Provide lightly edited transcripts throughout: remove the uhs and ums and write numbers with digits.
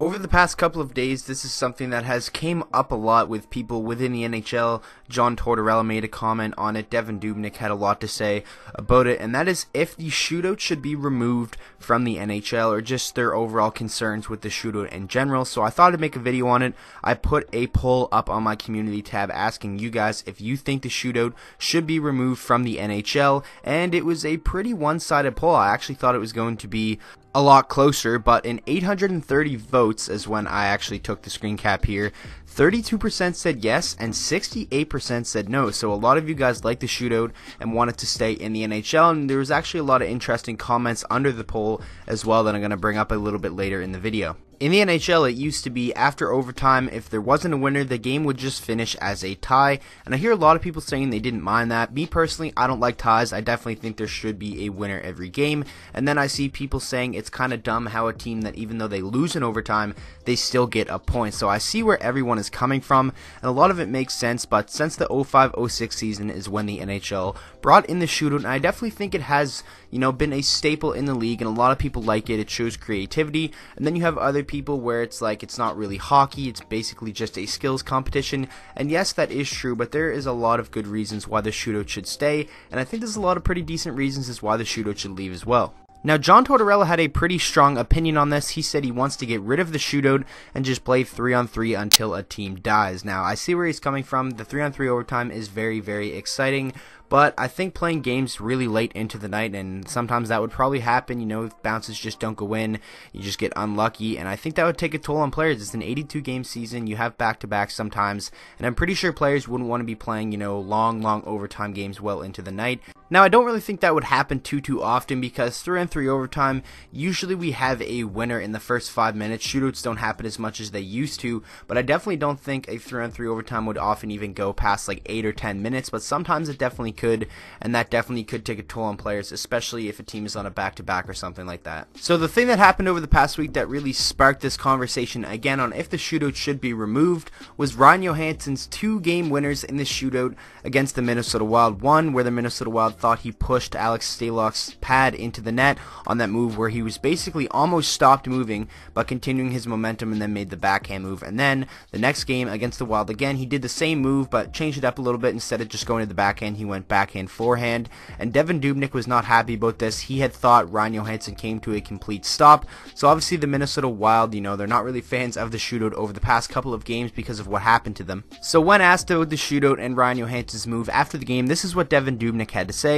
Over the past couple of days, this is something that has came up a lot with people within the NHL. John Tortorella made a comment on it. Devin Dubnyk had a lot to say about it, and that is if the shootout should be removed from the NHL or just their overall concerns with the shootout in general. So I thought I'd make a video on it. I put a poll up on my community tab asking you guys if you think the shootout should be removed from the NHL, and it was a pretty one-sided poll. I actually thought it was going to be a lot closer, but in 830 votes is when I actually took the screen cap here. 32% said yes and 68% said no. So a lot of you guys liked the shootout and wanted to stay in the NHL, and there was actually a lot of interesting comments under the poll as well that I'm going to bring up a little bit later in the video. In the NHL, it used to be after overtime, if there wasn't a winner, the game would just finish as a tie, and I hear a lot of people saying they didn't mind that. Me personally, I don't like ties. I definitely think there should be a winner every game, and then I see people saying it's kind of dumb how a team that even though they lose in overtime, they still get a point. So I see where everyone is coming from, and a lot of it makes sense, but since the 05-06 season is when the NHL brought in the shootout, and I definitely think it has, been a staple in the league, and a lot of people like it. It shows creativity, and then you have other people where it's like it's not really hockey, it's basically just a skills competition, and yes, that is true, but there is a lot of good reasons why the shootout should stay, and I think there's a lot of pretty decent reasons as why the shootout should leave as well. Now, John Tortorella had a pretty strong opinion on this. He said he wants to get rid of the shootout and just play 3-on-3 until a team dies. Now, I see where he's coming from. The 3-on-3 overtime is very, very exciting, but I think playing games really late into the night, and sometimes that would probably happen, if bounces just don't go in, you just get unlucky, and I think that would take a toll on players. It's an 82-game season, you have back-to-backs sometimes, and I'm pretty sure players wouldn't want to be playing, long overtime games well into the night. Now, I don't really think that would happen too often because 3-on-3 overtime, usually we have a winner in the first 5 minutes. Shootouts don't happen as much as they used to, but I definitely don't think a 3-on-3 overtime would often even go past like 8 or 10 minutes, but sometimes it definitely could, and that definitely could take a toll on players, especially if a team is on a back-to-back or something like that. So the thing that happened over the past week that really sparked this conversation again on if the shootout should be removed was Ryan Johansson's 2-game winners in the shootout against the Minnesota Wild. One where the Minnesota Wild thought he pushed Alex Stalock's pad into the net on that move where he was basically almost stopped moving but continuing his momentum and then made the backhand move. And then the next game against the Wild again, he did the same move but changed it up a little bit. Instead of just going to the backhand, he went backhand forehand, and Devin Dubnyk was not happy about this. He had thought Ryan Johansson came to a complete stop. So obviously the Minnesota Wild, they're not really fans of the shootout over the past couple of games because of what happened to them. So when asked about the shootout and Ryan Johansson's move after the game, this is what Devin Dubnyk had to say.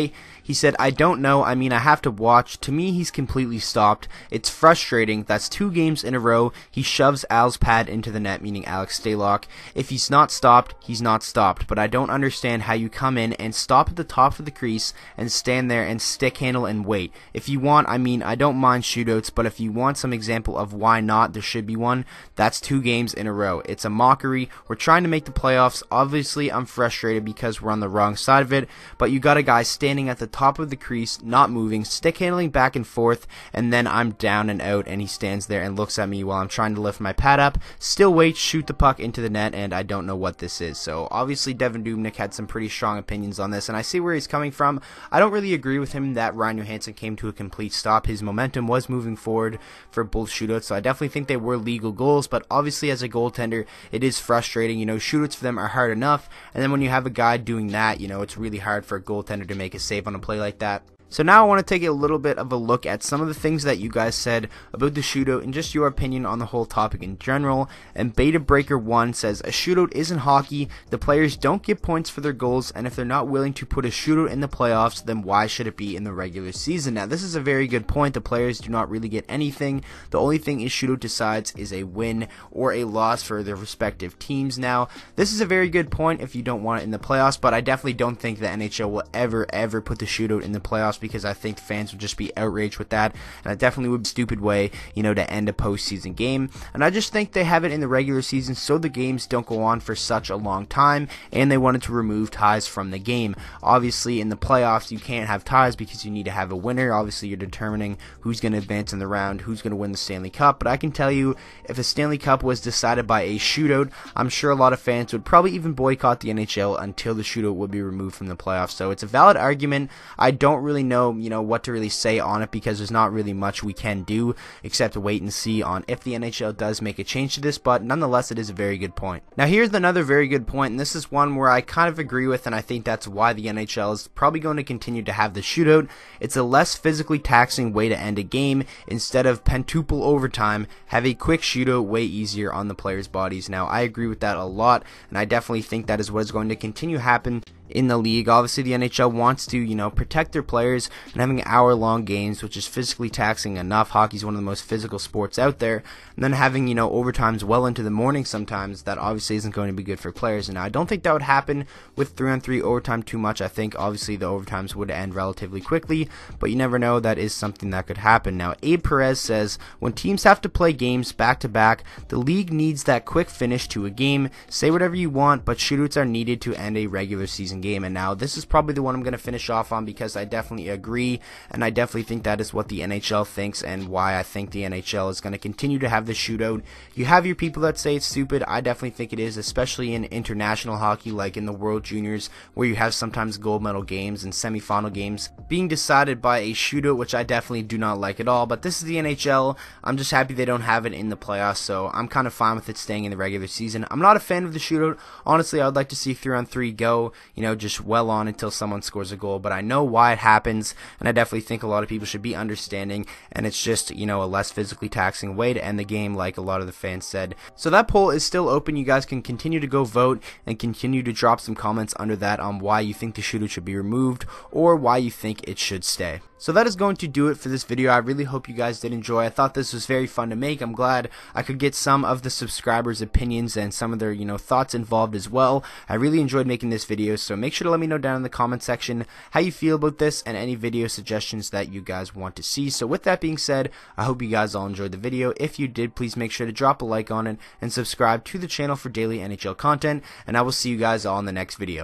He said, "I don't know. I mean, I have to watch. To me, he's completely stopped. It's frustrating. That's 2 games in a row. He shoves Al's pad into the net," meaning Alex Stalock. "If he's not stopped, he's not stopped. But I don't understand how you come in and stop at the top of the crease and stand there and stick handle and wait. If you want, I mean, I don't mind shootouts, but if you want some example of why not, there should be one. That's 2 games in a row. It's a mockery. We're trying to make the playoffs. Obviously, I'm frustrated because we're on the wrong side of it, but you got a guy standing at the top of the crease, not moving, stick handling back and forth, and then I'm down and out, and he stands there and looks at me while I'm trying to lift my pad up, still waits, shoot the puck into the net, and I don't know what this is." So obviously Devin Dubnyk had some pretty strong opinions on this, and I see where he's coming from. I don't really agree with him that Ryan Johansson came to a complete stop. His momentum was moving forward for both shootouts, so I definitely think they were legal goals, but obviously as a goaltender, it is frustrating. Shootouts for them are hard enough, and then when you have a guy doing that, it's really hard for a goaltender to make a save on a play like that. So now I want to take a little bit of a look at some of the things that you guys said about the shootout and just your opinion on the whole topic in general. And Beta Breaker 1 says, "A shootout isn't hockey. The players don't get points for their goals, and if they're not willing to put a shootout in the playoffs, then why should it be in the regular season?" Now, this is a very good point. The players do not really get anything. The only thing a shootout decides is a win or a loss for their respective teams. Now, this is a very good point if you don't want it in the playoffs, but I definitely don't think the NHL will ever put the shootout in the playoffs, because I think fans would just be outraged with that, and it definitely would be a stupid way, to end a postseason game. And I just think they have it in the regular season so the games don't go on for such a long time, and they wanted to remove ties from the game. Obviously, in the playoffs, you can't have ties because you need to have a winner. Obviously, you're determining who's going to advance in the round, who's going to win the Stanley Cup, but I can tell you, if a Stanley Cup was decided by a shootout, I'm sure a lot of fans would probably even boycott the NHL until the shootout would be removed from the playoffs. So it's a valid argument. I don't really know, what to really say on it, because there's not really much we can do except to wait and see on if the NHL does make a change to this, but nonetheless, it is a very good point. Now, here's another very good point, and this is one where I kind of agree with, and I think that's why the NHL is probably going to continue to have the shootout. It's a less physically taxing way to end a game. Instead of pentuple overtime, have a quick shootout way easier on the players' bodies. Now, I agree with that a lot, and I definitely think that is what is going to continue to happen in the league. Obviously, the NHL wants to, protect their players, and having hour-long games, which is physically taxing enough. Hockey's one of the most physical sports out there, and then having, overtimes well into the morning sometimes, that obviously isn't going to be good for players. And I don't think that would happen with 3-on-3 overtime too much. I think, obviously, the overtimes would end relatively quickly, but you never know. That is something that could happen. Now, Abe Perez says, when teams have to play games back-to-back, the league needs that quick finish to a game. Say whatever you want, but shootouts are needed to end a regular season game. And now this is probably the one I'm going to finish off on, because I definitely agree, and I definitely think that is what the NHL thinks, and why I think the NHL is going to continue to have the shootout. You have your people that say it's stupid. I definitely think it is, especially in international hockey, like in the World Juniors, where you have sometimes gold medal games and semifinal games being decided by a shootout, which I definitely do not like at all. But this is the NHL. I'm just happy they don't have it in the playoffs, so I'm kind of fine with it staying in the regular season. I'm not a fan of the shootout. Honestly, I would like to see 3-on-3 go, just well on until someone scores a goal, but I know why it happens, and I definitely think a lot of people should be understanding, and it's just, a less physically taxing way to end the game, like a lot of the fans said. So that poll is still open. You guys can continue to go vote and continue to drop some comments under that on why you think the shootout should be removed, or why you think it should stay. So that is going to do it for this video. I really hope you guys did enjoy. I thought this was very fun to make. I'm glad I could get some of the subscribers' opinions and some of their, thoughts involved as well. I really enjoyed making this video, so make sure to let me know down in the comment section how you feel about this and any video suggestions that you guys want to see. So with that being said, I hope you guys all enjoyed the video. If you did, please make sure to drop a like on it and subscribe to the channel for daily NHL content, and I will see you guys all in the next video.